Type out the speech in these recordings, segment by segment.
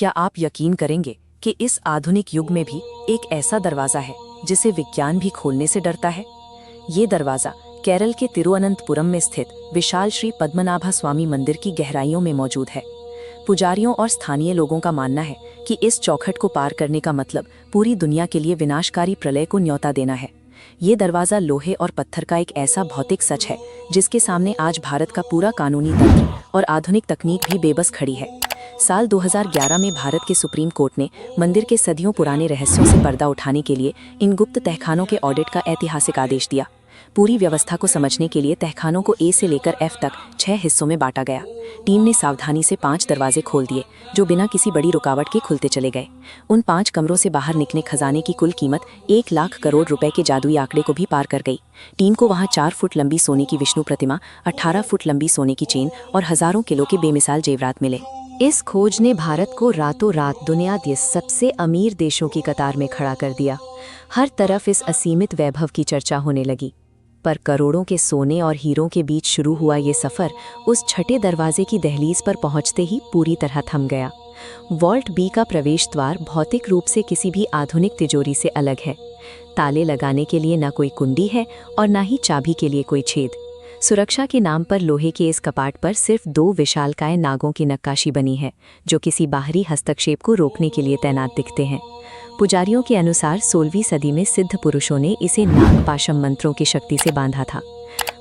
क्या आप यकीन करेंगे कि इस आधुनिक युग में भी एक ऐसा दरवाज़ा है जिसे विज्ञान भी खोलने से डरता है। ये दरवाज़ा केरल के तिरुवनंतपुरम में स्थित विशाल श्री पद्मनाभा स्वामी मंदिर की गहराइयों में मौजूद है। पुजारियों और स्थानीय लोगों का मानना है कि इस चौखट को पार करने का मतलब पूरी दुनिया के लिए विनाशकारी प्रलय को न्योता देना है। ये दरवाज़ा लोहे और पत्थर का एक ऐसा भौतिक सच है जिसके सामने आज भारत का पूरा कानूनी तंत्र और आधुनिक तकनीक भी बेबस खड़ी है। साल 2011 में भारत के सुप्रीम कोर्ट ने मंदिर के सदियों पुराने रहस्यों से पर्दा उठाने के लिए इन गुप्त तहखानों के ऑडिट का ऐतिहासिक आदेश दिया। पूरी व्यवस्था को समझने के लिए तहखानों को ए से लेकर एफ तक 6 हिस्सों में बांटा गया। टीम ने सावधानी से 5 दरवाजे खोल दिए जो बिना किसी बड़ी रुकावट के खुलते चले गए। उन 5 कमरों से बाहर निकले खजाने की कुल कीमत 1 लाख करोड़ रुपए के जादुई आंकड़े को भी पार कर गई। टीम को वहां 4 फुट लंबी सोने की विष्णु प्रतिमा, 18 फुट लंबी सोने की चेन और हजारों किलो के बेमिसाल जेवरात मिले। इस खोज ने भारत को रातों रात दुनिया के सबसे अमीर देशों की कतार में खड़ा कर दिया। हर तरफ इस असीमित वैभव की चर्चा होने लगी। पर करोड़ों के सोने और हीरों के बीच शुरू हुआ ये सफ़र उस छठे दरवाजे की दहलीज पर पहुंचते ही पूरी तरह थम गया। वॉल्ट बी का प्रवेश द्वार भौतिक रूप से किसी भी आधुनिक तिजोरी से अलग है। ताले लगाने के लिए न कोई कुंडी है और न ही चाबी के लिए कोई छेद। सुरक्षा के नाम पर लोहे के इस कपाट पर सिर्फ 2 विशालकाय नागों की नक्काशी बनी है जो किसी बाहरी हस्तक्षेप को रोकने के लिए तैनात दिखते हैं। पुजारियों के अनुसार 16वीं सदी में सिद्ध पुरुषों ने इसे नागपाशम मंत्रों की शक्ति से बांधा था।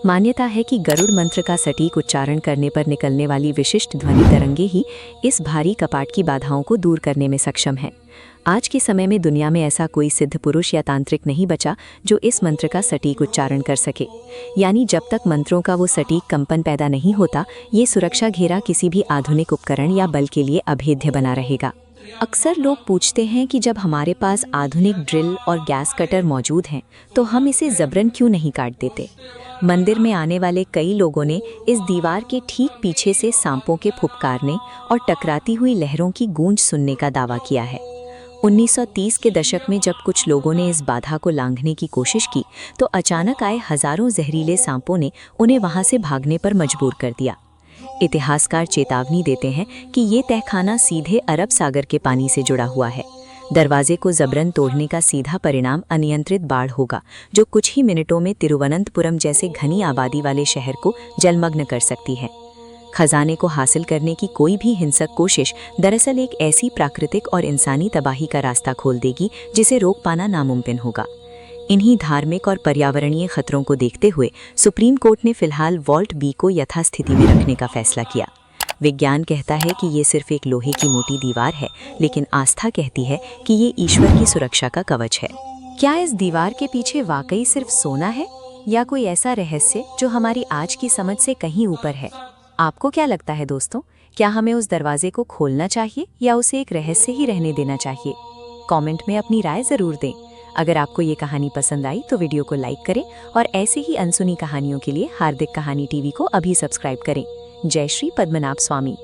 मान्यता है कि गरुड़ मंत्र का सटीक उच्चारण करने पर निकलने वाली विशिष्ट ध्वनि तरंगे ही इस भारी कपाट की बाधाओं को दूर करने में सक्षम है। आज के समय में दुनिया में ऐसा कोई सिद्ध पुरुष या तांत्रिक नहीं बचा जो इस मंत्र का सटीक उच्चारण कर सके। यानी जब तक मंत्रों का वो सटीक कंपन पैदा नहीं होता, ये सुरक्षा घेरा किसी भी आधुनिक उपकरण या बल के लिए अभेद्य बना रहेगा। अक्सर लोग पूछते हैं कि जब हमारे पास आधुनिक ड्रिल और गैस कटर मौजूद हैं तो हम इसे जबरन क्यों नहीं काट देते। मंदिर में आने वाले कई लोगों ने इस दीवार के ठीक पीछे से सांपों के फुफकारने और टकराती हुई लहरों की गूंज सुनने का दावा किया है। 1930 के दशक में जब कुछ लोगों ने इस बाधा को लांघने की कोशिश की तो अचानक आए हजारों जहरीले सांपों ने उन्हें वहां से भागने पर मजबूर कर दिया। इतिहासकार चेतावनी देते हैं कि ये तहखाना सीधे अरब सागर के पानी से जुड़ा हुआ है। दरवाजे को जबरन तोड़ने का सीधा परिणाम अनियंत्रित बाढ़ होगा जो कुछ ही मिनटों में तिरुवनंतपुरम जैसे घनी आबादी वाले शहर को जलमग्न कर सकती है। खजाने को हासिल करने की कोई भी हिंसक कोशिश दरअसल एक ऐसी प्राकृतिक और इंसानी तबाही का रास्ता खोल देगी जिसे रोक पाना नामुमकिन होगा। इन्हीं धार्मिक और पर्यावरणीय खतरों को देखते हुए सुप्रीम कोर्ट ने फिलहाल वॉल्ट बी को यथास्थिति में रखने का फैसला किया। विज्ञान कहता है कि ये सिर्फ एक लोहे की मोटी दीवार है, लेकिन आस्था कहती है कि ये ईश्वर की सुरक्षा का कवच है। क्या इस दीवार के पीछे वाकई सिर्फ सोना है या कोई ऐसा रहस्य जो हमारी आज की समझ से कहीं ऊपर है? आपको क्या लगता है दोस्तों, क्या हमें उस दरवाजे को खोलना चाहिए या उसे एक रहस्य ही रहने देना चाहिए? कमेंट में अपनी राय जरूर दें। अगर आपको ये कहानी पसंद आई तो वीडियो को लाइक करें और ऐसे ही अनसुनी कहानियों के लिए हार्दिक कहानी टीवी को अभी सब्सक्राइब करें। जय श्री पद्मनाभ स्वामी।